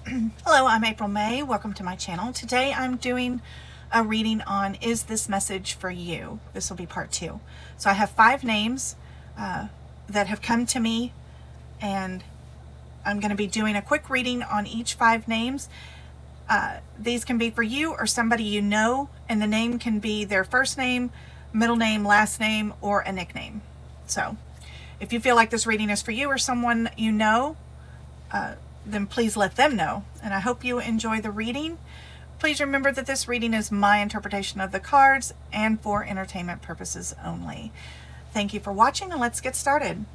Hello, I'm April May. Welcome to my channel. Today I'm doing a reading on Is This Message for You? This will be part 2. So I have 5 names that have come to me, and I'm going to be doing a quick reading on each 5 names. These can be for you or somebody you know, and the name can be their first name, middle name, last name, or a nickname. So if you feel like this reading is for you or someone you know, then please let them know. And I hope you enjoy the reading. Please remember that this reading is my interpretation of the cards and for entertainment purposes only. Thank you for watching, and let's get started.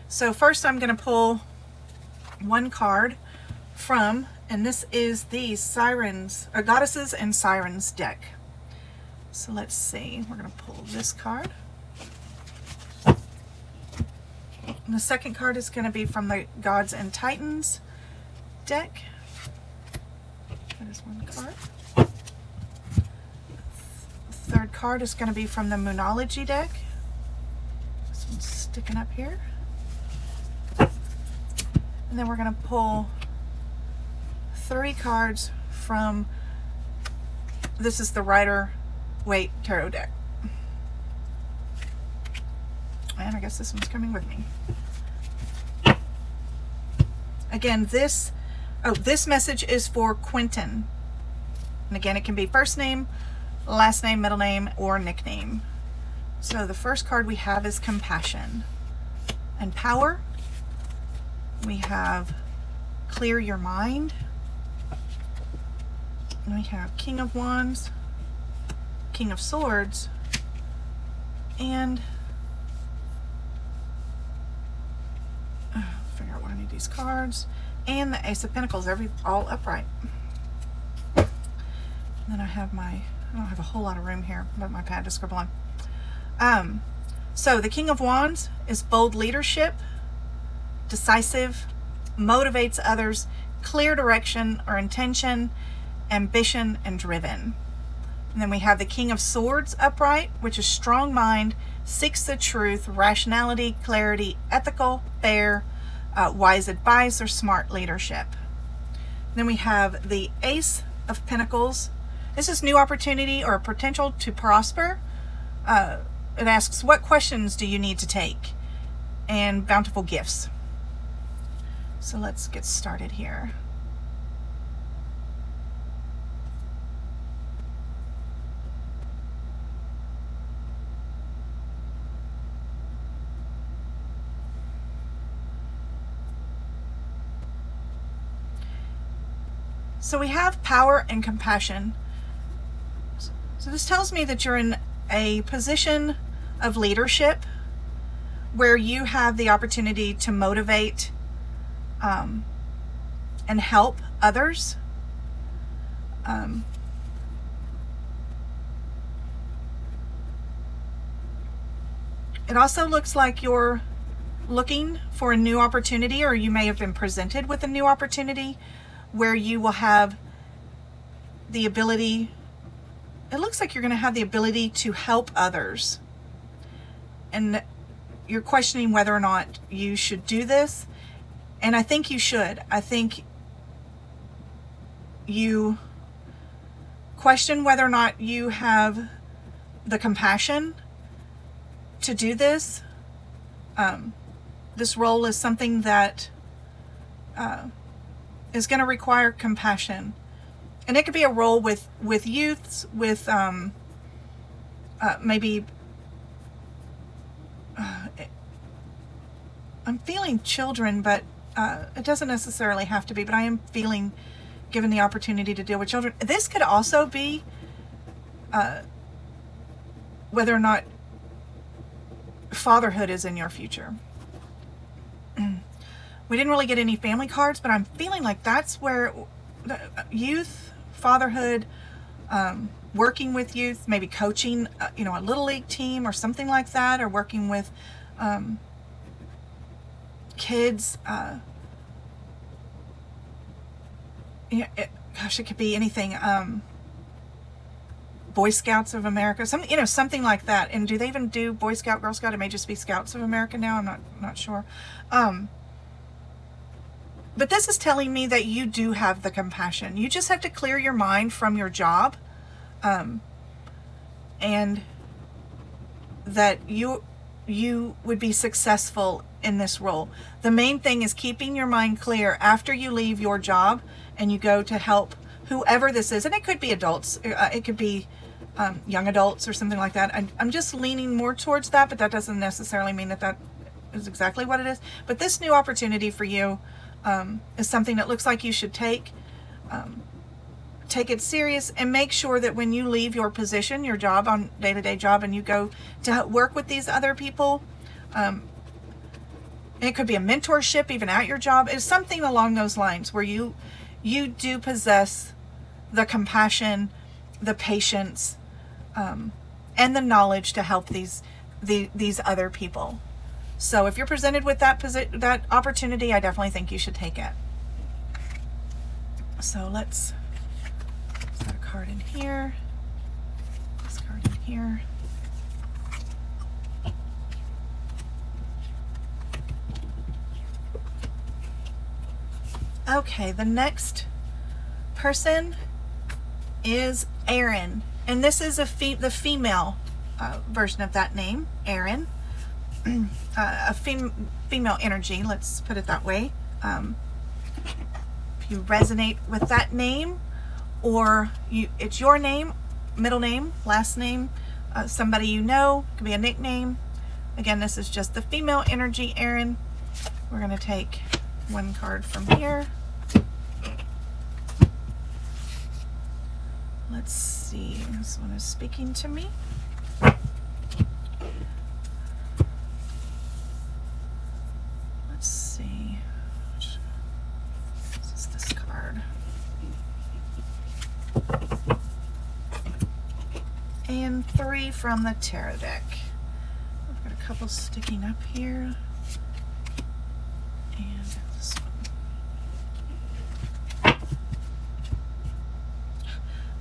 So first I'm going to pull one card from, and this is the Sirens, or Goddesses and Sirens deck. So let's see, we're going to pull this card. And the second card is going to be from the Gods and Titans deck. That is one card. Third card is going to be from the Moonology deck. This one's sticking up here. And then we're going to pull 3 cards from, this is the Waite tarot deck. And I guess this one's coming with me. Again, this message is for Quinton. And again, it can be first name, last name, middle name, or nickname. So the first card we have is Compassion and Power. We have Clear Your Mind. And we have King of Wands, King of Swords, and figure out what I need these cards, and the Ace of Pentacles, all upright. And then I don't have a whole lot of room here, but my pad to scribble on. So the King of Wands is bold leadership, decisive, motivates others, clear direction or intention, ambition, and driven. And then we have the King of Swords upright, which is strong mind, seeks the truth, rationality, clarity, ethical, fair, wise advice, or smart leadership. Then we have the Ace of Pentacles. This is new opportunity or potential to prosper. It asks, what questions do you need to take? And bountiful gifts. So let's get started here. So we have Power and Compassion. So this tells me that you're in a position of leadership where you have the opportunity to motivate and help others. It also looks like you're looking for a new opportunity, or you may have been presented with a new opportunity where you will have the ability, it looks like you're going to have the ability to help others. And you're questioning whether or not you should do this. And I think you should. I think you question whether or not you have the compassion to do this. This role is something that is going to require compassion, and it could be a role with youths, with maybe I'm feeling children, but it doesn't necessarily have to be, but I am feeling given the opportunity to deal with children. This could also be whether or not fatherhood is in your future. We didn't really get any family cards, but I'm feeling like that's where youth, fatherhood, working with youth, maybe coaching, a little league team or something like that, or working with kids. Gosh, it could be anything. Boy Scouts of America, something like that. And do they even do Boy Scout, Girl Scout? It may just be Scouts of America now. I'm not sure. But this is telling me that you do have the compassion. You just have to clear your mind from your job, and that you would be successful in this role. The main thing is keeping your mind clear after you leave your job and you go to help whoever this is. And it could be adults, it could be young adults or something like that. I'm just leaning more towards that, but that doesn't necessarily mean that that is exactly what it is. But this new opportunity for you is something that looks like you should take it serious, and make sure that when you leave your position, your job, on day-to-day job, and you go to work with these other people, it could be a mentorship even at your job, is something along those lines where you do possess the compassion, the patience, and the knowledge to help these other people. So if you're presented with that opportunity, I definitely think you should take it. So let's put a card in here, this card in here. Okay, the next person is Erin, and this is the female version of that name, Erin. A female energy, let's put it that way. If you resonate with that name, or it's your name, middle name, last name, somebody you know, it could be a nickname. Again, this is just the female energy, Erin. We're going to take one card from here. Let's see, this one is speaking to me. Let's see, this is this card. And 3 from the tarot deck. I've got a couple sticking up here. And this one.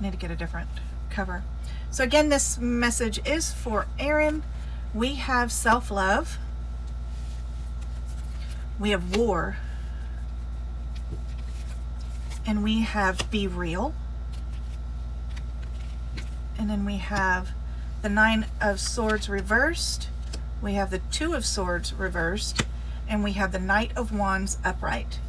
I need to get a different cover. So again, this message is for Erin. We have self-love. We have war. And we have be real. And then we have the 9 of Swords reversed. We have the 2 of Swords reversed. And we have the Knight of Wands upright.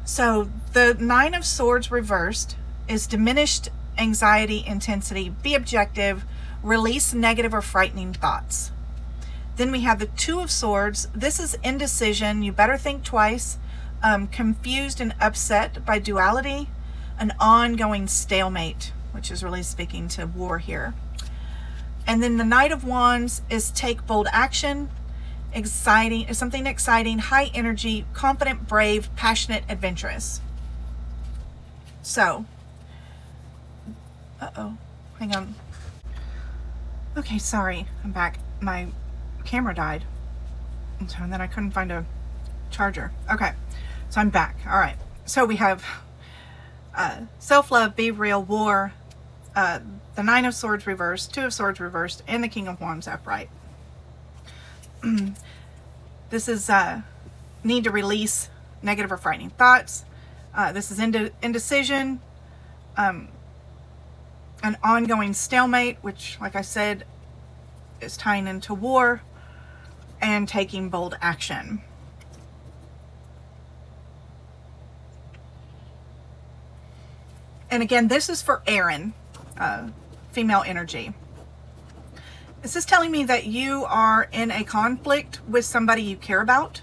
So the 9 of Swords reversed is diminished anxiety intensity. Be objective. Release negative or frightening thoughts. Then we have the 2 of Swords. This is indecision. You better think twice. Confused and upset by duality. An ongoing stalemate, which is really speaking to war here. And then the Knight of Wands is take bold action. Exciting, something exciting, high energy, confident, brave, passionate, adventurous. So, hang on. Okay, sorry, I'm back. My camera died, and then I couldn't find a charger. Okay, so I'm back. All right, so we have self-love, be real, war, the 9 of Swords reversed, 2 of Swords reversed, and the King of Wands upright. This is need to release negative or frightening thoughts. This is indecision, an ongoing stalemate, which, like I said, is tying into war, and taking bold action. And again, this is for Erin, female energy. This is telling me that you are in a conflict with somebody you care about.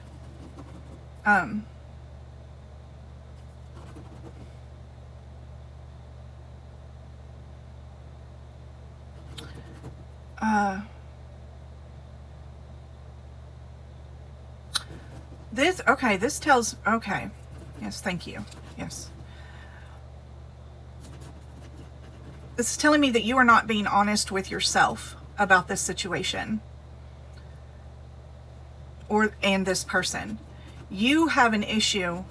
This tells, okay. Yes, thank you. Yes. This is telling me that you are not being honest with yourself about this situation and this person. You have an issue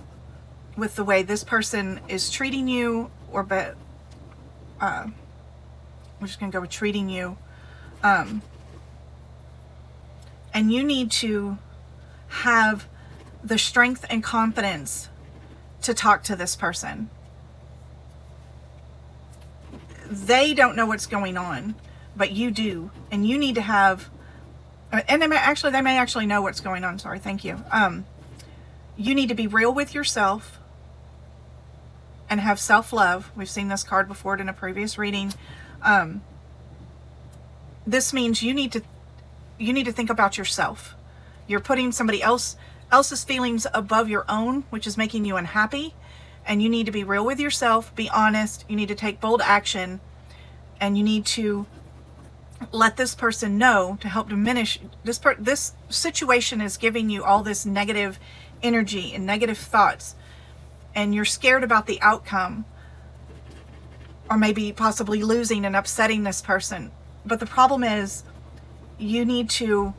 with the way this person is treating you, we're just gonna go with treating you, and you need to have the strength and confidence to talk to this person. They don't know what's going on, but you do. And you need to have, and they may actually know what's going on. Sorry, thank you. You need to be real with yourself and have self-love. We've seen this card before in a previous reading. This means you need to think about yourself. You're putting somebody else's feelings above your own, which is making you unhappy. And you need to be real with yourself, be honest. You need to take bold action, and you need to let this person know to help diminish this situation is giving you all this negative energy and negative thoughts, and you're scared about the outcome, or maybe possibly losing and upsetting this person. But the problem is, you need to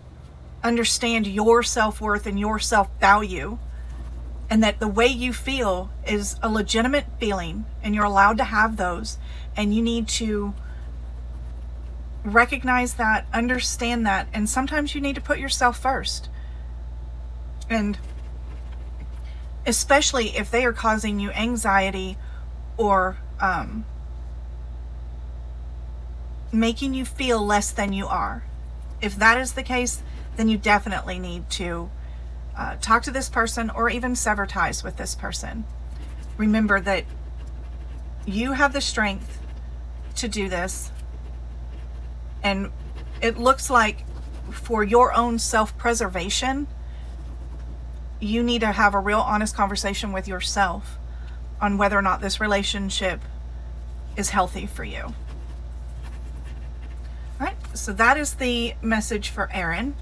understand your self-worth and your self-value, and that the way you feel is a legitimate feeling, and you're allowed to have those, and you need to recognize that, understand that, and sometimes you need to put yourself first. And especially if they are causing you anxiety or making you feel less than you are. If that is the case, then you definitely need to talk to this person, or even sever ties with this person. Remember that you have the strength to do this, and it looks like for your own self-preservation, you need to have a real honest conversation with yourself on whether or not this relationship is healthy for you. All right, so that is the message for Erin.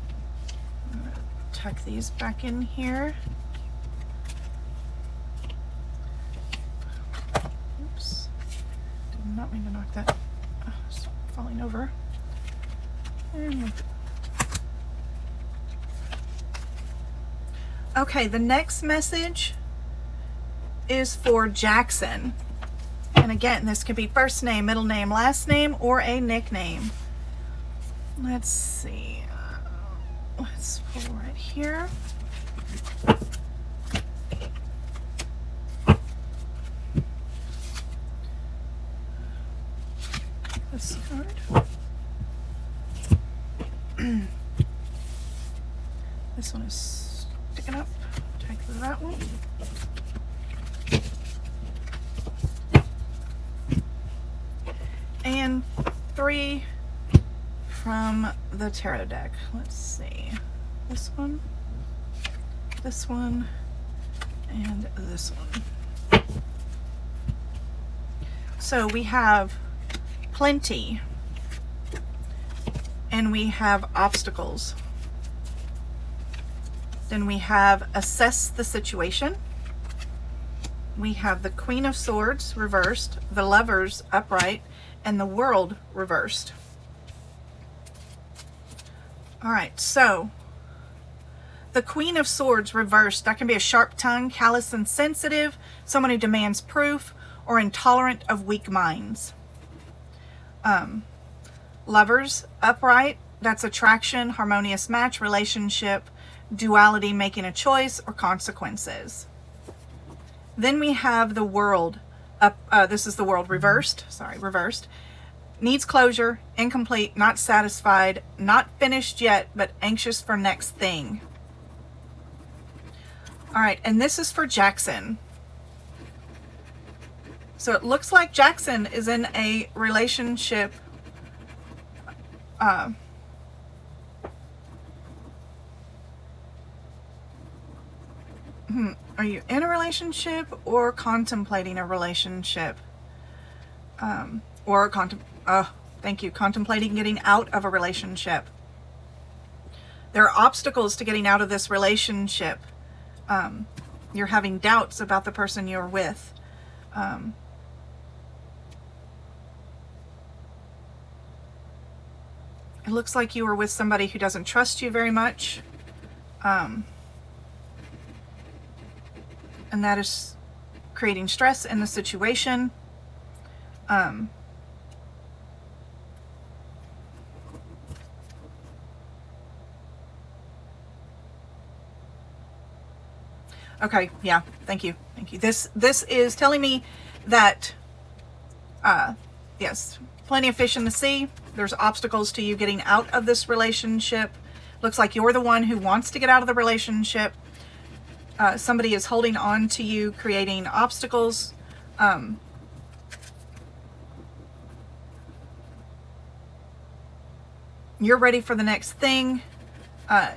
I'm going to tuck these back in here. Oops, did not mean to knock that. Oh, it's falling over. Okay, the next message is for Jackson. And again, this could be first name, middle name, last name, or a nickname. Let's see. Let's pull right here. This card. This one is sticking up. Take that one. And 3 from the tarot deck. Let's see. This one, and this one. So we have plenty, and we have obstacles. Then we have assess the situation. We have the Queen of Swords reversed, the Lovers upright, and the World reversed. All right, so the Queen of Swords reversed, that can be a sharp tongue, callous and sensitive, someone who demands proof, or intolerant of weak minds. Lovers upright, that's attraction, harmonious match, relationship, duality, making a choice, or consequences. Then we have the World up. This is the World reversed. Reversed. Needs closure, incomplete, not satisfied, not finished yet, but anxious for next thing. All right, and this is for Jackson. So it looks like Jackson is in a relationship. Are you in a relationship or contemplating a relationship? Contemplating getting out of a relationship. There are obstacles to getting out of this relationship. You're having doubts about the person you're with. It looks like you are with somebody who doesn't trust you very much. And that is creating stress in the situation. Okay, yeah, thank you. Thank you. This is telling me that, yes, plenty of fish in the sea. There's obstacles to you getting out of this relationship. Looks like you're the one who wants to get out of the relationship. Somebody is holding on to you, creating obstacles. You're ready for the next thing.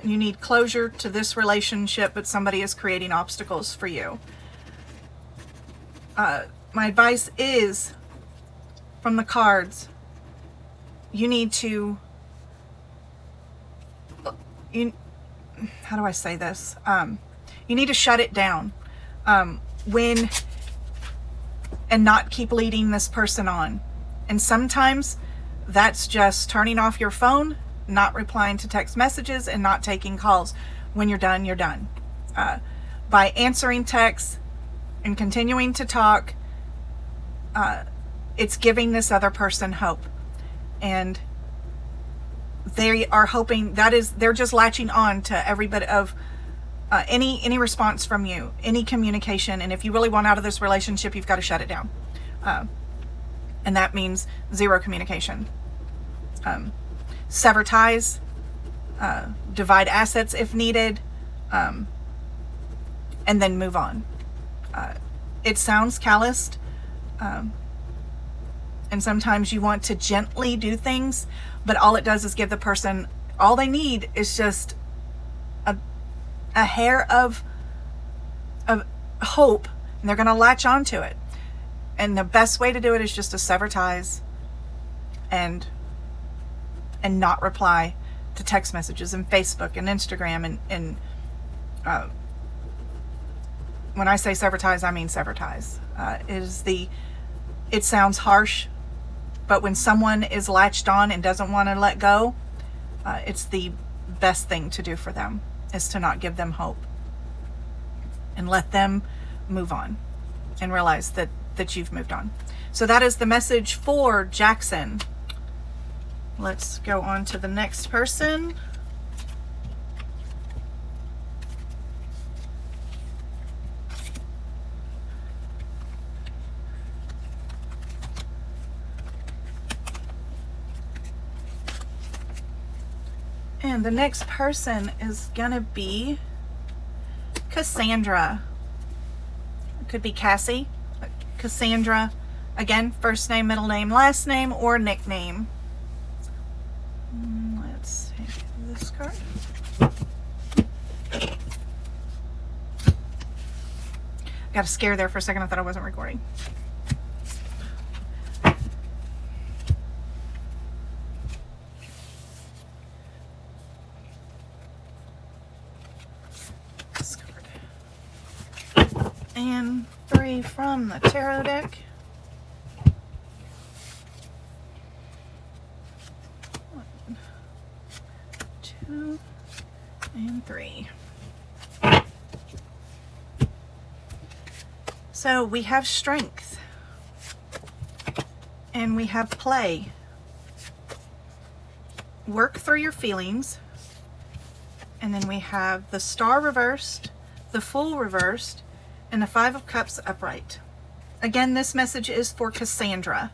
You need closure to this relationship, but somebody is creating obstacles for you. My advice is, from the cards, you need to, how do I say this? You need to shut it down and not keep leading this person on. And sometimes that's just turning off your phone, not replying to text messages, and not taking calls. When you're done, you're done. By answering texts and continuing to talk, it's giving this other person hope. And they are hoping, they're just latching on to every bit of any response from you, any communication. And if you really want out of this relationship, you've got to shut it down. And that means zero communication. Sever ties, divide assets if needed, and then move on. It sounds calloused, and sometimes you want to gently do things, but all it does is give the person, all they need is just a hair of hope, and they're going to latch onto it. And the best way to do it is just to sever ties and not reply to text messages and Facebook and Instagram and when I say sever ties, I mean sever ties. It sounds harsh, but when someone is latched on and doesn't want to let go, it's the best thing to do for them, is to not give them hope and let them move on and realize that you've moved on. So that is the message for Jackson. Let's go on to the next person. And the next person is gonna be Cassandra. It could be Cassie. Cassandra, again, first name, middle name, last name, or nickname. Let's take this card. Got a scare there for a second. I thought I wasn't recording. This card. And 3 from the tarot deck. 1, 2, and 3. So we have strength, and we have play. Work through your feelings. And then we have the Star reversed, the Fool reversed, and the 5 of Cups upright. Again, this message is for Cassandra.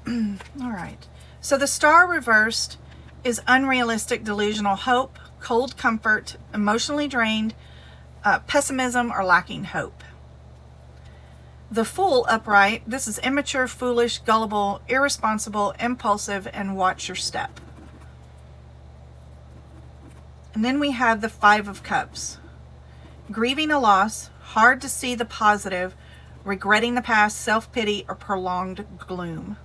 All right. So the Star reversed is unrealistic, delusional hope, cold comfort, emotionally drained, pessimism, or lacking hope. The Fool upright, this is immature, foolish, gullible, irresponsible, impulsive, and watch your step. And then we have the 5 of Cups. Grieving a loss, hard to see the positive, regretting the past, self-pity, or prolonged gloom.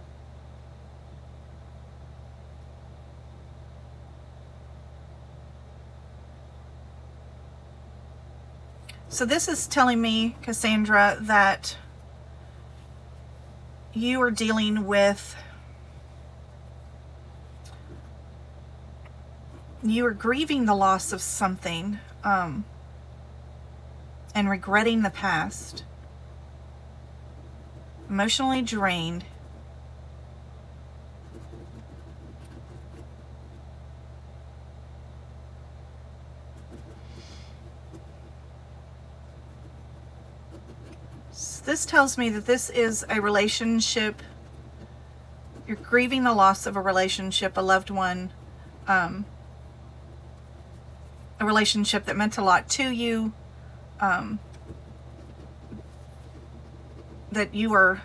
So this is telling me, Cassandra, that you are dealing with, you are grieving the loss of something, and regretting the past, emotionally drained, This tells me that this is a relationship. You're grieving the loss of a relationship, a loved one, a relationship that meant a lot to you, that you are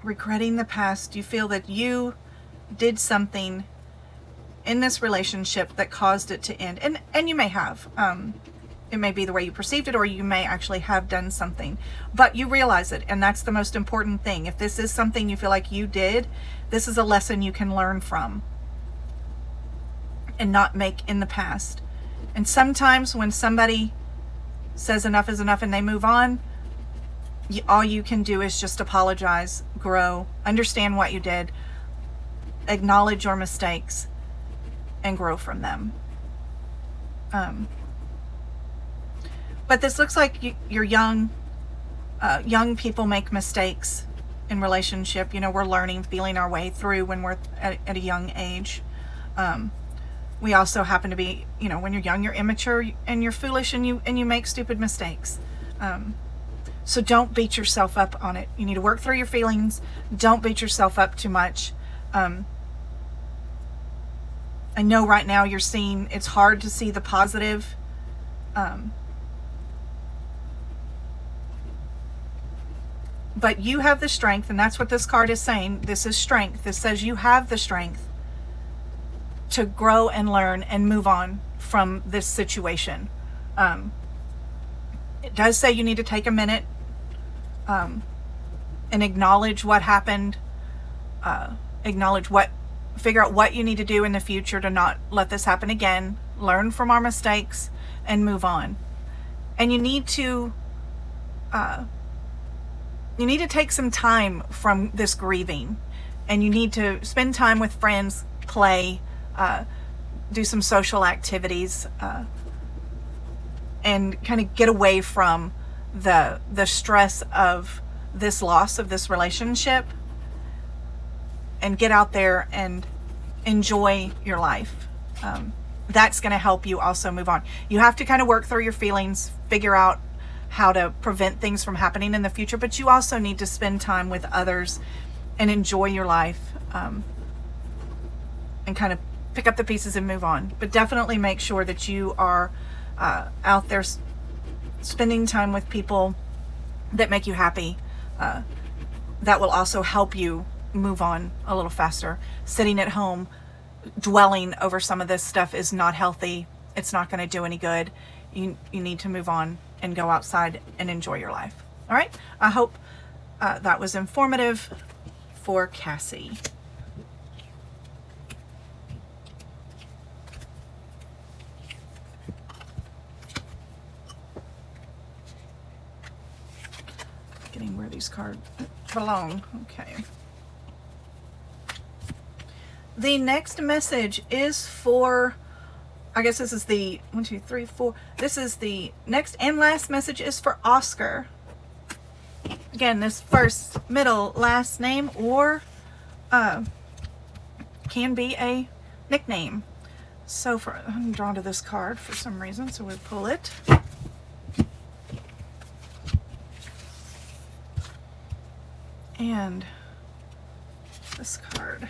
regretting the past. You feel that you did something in this relationship that caused it to end. And you may have. It may be the way you perceived it, or you may actually have done something. But you realize it, and that's the most important thing. If this is something you feel like you did, this is a lesson you can learn from and not make in the past. And sometimes when somebody says enough is enough and they move on, all you can do is just apologize, grow, understand what you did, acknowledge your mistakes, and grow from them. But this looks like you're young. Young people make mistakes in relationship. You know, we're learning, feeling our way through when we're at a young age. We also happen to be, you know, when you're young, you're immature and you're foolish and you make stupid mistakes. So don't beat yourself up on it. You need to work through your feelings. Don't beat yourself up too much. I know right now you're seeing, it's hard to see the positive. But you have the strength, and that's what this card is saying. This is strength. This says you have the strength to grow and learn and move on from this situation. It does say you need to take a minute and acknowledge what happened, figure out what you need to do in the future to not let this happen again, learn from our mistakes, and move on. And you need to take some time from this grieving, and you need to spend time with friends, play, do some social activities, and kind of get away from the stress of this loss of this relationship, and get out there and enjoy your life. That's going to help you also move on. You have to kind of work through your feelings, figure out how to prevent things from happening in the future, but you also need to spend time with others and enjoy your life, and kind of pick up the pieces and move on. But definitely make sure that you are out there spending time with people that make you happy. That will also help you move on a little faster. Sitting at home dwelling over some of this stuff is not healthy. It's not going to do any good. You need to move on and go outside and enjoy your life. All right. I hope that was informative for Cassie. Getting where these cards belong. Okay. The next message is for, I guess this is the 1, 2, 3, 4. This is the next and last message is for Oscar. Again, this first, middle, last name, or can be a nickname. So I'm drawn to this card for some reason, so we pull it. And this card.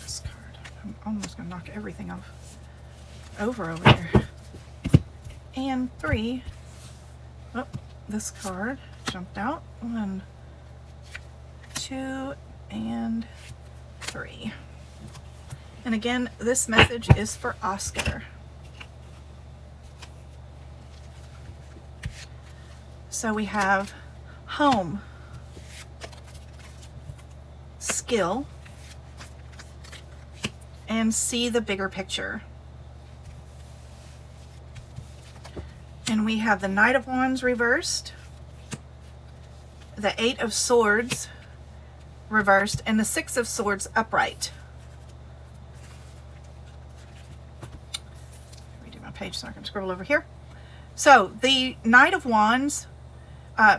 This card. I'm almost going to knock everything off over here. And 3. Oh, this card jumped out. 1, 2, and 3. And again, this message is for Oscar. So we have home, skill, and see the bigger picture. And we have the Knight of Wands reversed, the 8 of Swords reversed, and the 6 of Swords upright. Redo my page so I can scribble over here. So the Knight of Wands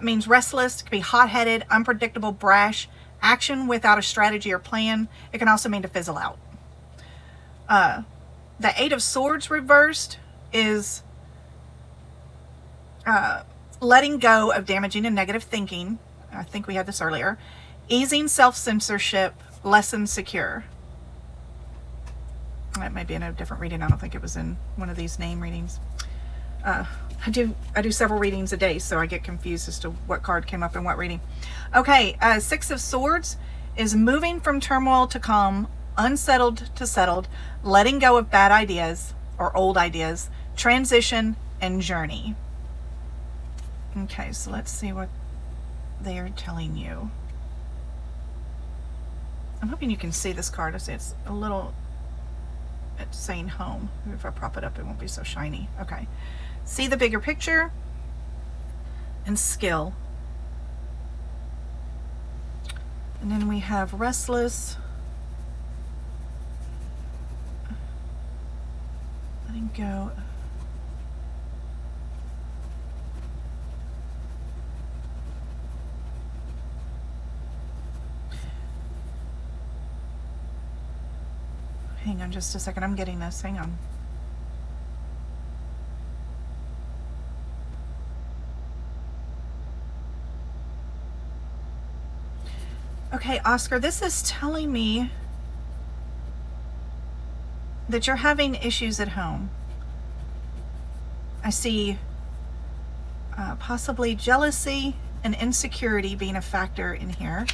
means restless, could be hot-headed, unpredictable, brash, action without a strategy or plan. It can also mean to fizzle out. The Eight of Swords reversed is letting go of damaging and negative thinking. I think we had this earlier. Easing self-censorship, less insecure. That may be in a different reading. I don't think it was in one of these name readings. I do several readings a day, so I get confused as to what card came up in what reading. Okay, Six of Swords is moving from turmoil to calm, unsettled to settled, letting go of bad ideas or old ideas, transition, and journey. Okay, so let's see what they are telling you. I'm hoping you can see this card. I say it's a little, it's saying home. Maybe if I prop it up, it won't be so shiny. Okay. See the bigger picture and skill. And then we have restless, letting go. Hang on just a second. I'm getting this. Hang on. Okay, Oscar, this is telling me that you're having issues at home. I see possibly jealousy and insecurity being a factor in here.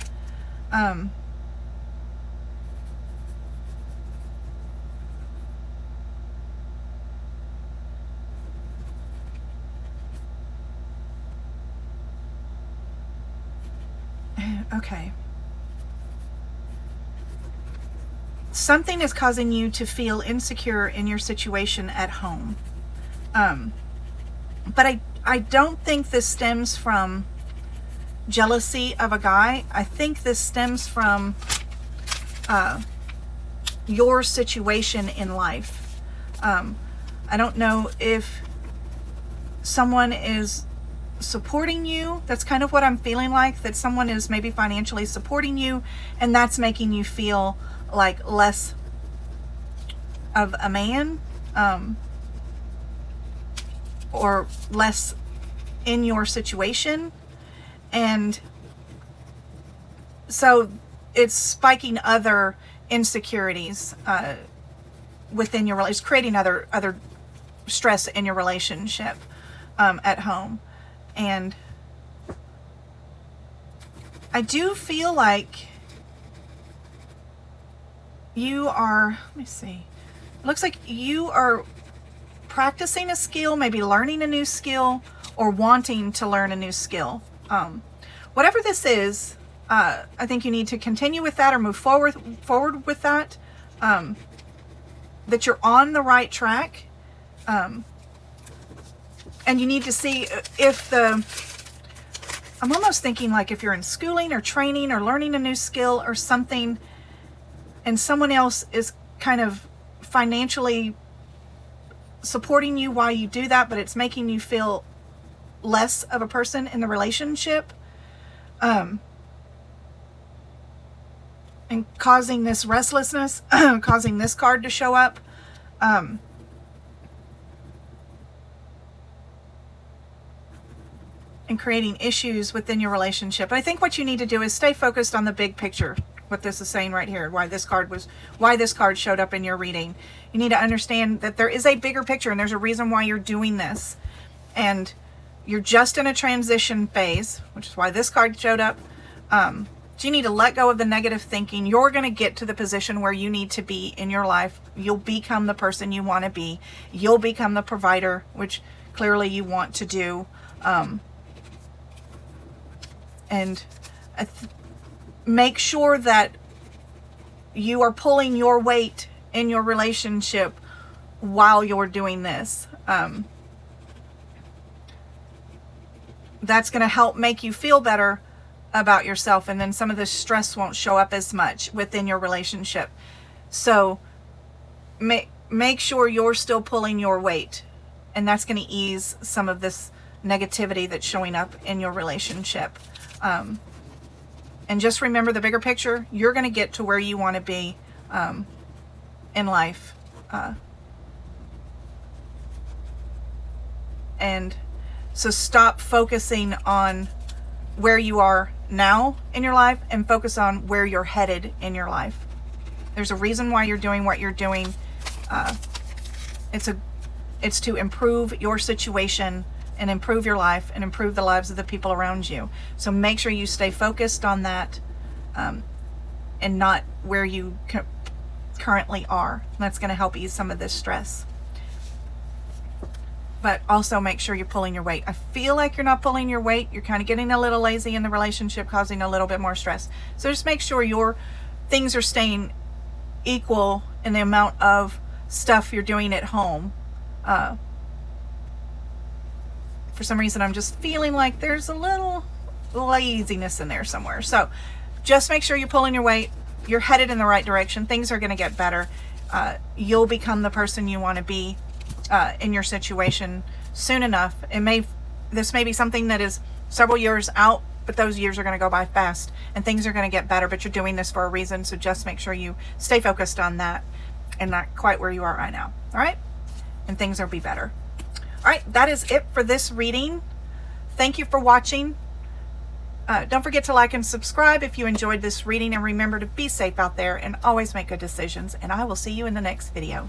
Okay. Something is causing you to feel insecure in your situation at home. But I don't think this stems from jealousy of a guy. I think this stems from your situation in life. I don't know if someone is supporting you. That's kind of what I'm feeling like, that someone is maybe financially supporting you, and that's making you feel like less of a man, or less in your situation. And so it's spiking other insecurities within your relationship. It's creating other stress in your relationship at home. And I do feel like you are, let me see, it looks like you are practicing a skill, maybe learning a new skill, or wanting to learn a new skill. Whatever this is, I think you need to continue with that or move forward with that, that you're on the right track. And you need to see if I'm almost thinking like if you're in schooling or training or learning a new skill or something, and someone else is kind of financially supporting you while you do that, but it's making you feel less of a person in the relationship, and causing this restlessness, causing this card to show up. And creating issues within your relationship. But I think what you need to do is stay focused on the big picture. What this is saying right here, why this card showed up in your reading. You need to understand that there is a bigger picture, and there's a reason why you're doing this. And you're just in a transition phase, which is why this card showed up. So you need to let go of the negative thinking. You're going to get to the position where you need to be in your life. You'll become the person you want to be. You'll become the provider, which clearly you want to do. And make sure that you are pulling your weight in your relationship while you're doing this. That's going to help make you feel better about yourself, and then some of the stress won't show up as much within your relationship. So make sure you're still pulling your weight, and that's going to ease some of this negativity that's showing up in your relationship. And just remember the bigger picture. You're going to get to where you want to be in life. And so stop focusing on where you are now in your life and focus on where you're headed in your life. There's a reason why you're doing what you're doing. It's to improve your situation and improve your life and improve the lives of the people around you. So make sure you stay focused on that and not where you currently are. That's going to help ease some of this stress. But also make sure you're pulling your weight. I feel like you're not pulling your weight. You're kind of getting a little lazy in the relationship, causing a little bit more stress. So just make sure your things are staying equal in the amount of stuff you're doing at home. For some reason, I'm just feeling like there's a little laziness in there somewhere. So just make sure you're pulling your weight. You're headed in the right direction. Things are going to get better. You'll become the person you want to be in your situation soon enough. This may be something that is several years out, but those years are going to go by fast and things are going to get better, but you're doing this for a reason. So just make sure you stay focused on that and not quite where you are right now. All right. And things will be better. All right. That is it for this reading. Thank you for watching. Don't forget to like and subscribe if you enjoyed this reading, and remember to be safe out there and always make good decisions. And I will see you in the next video.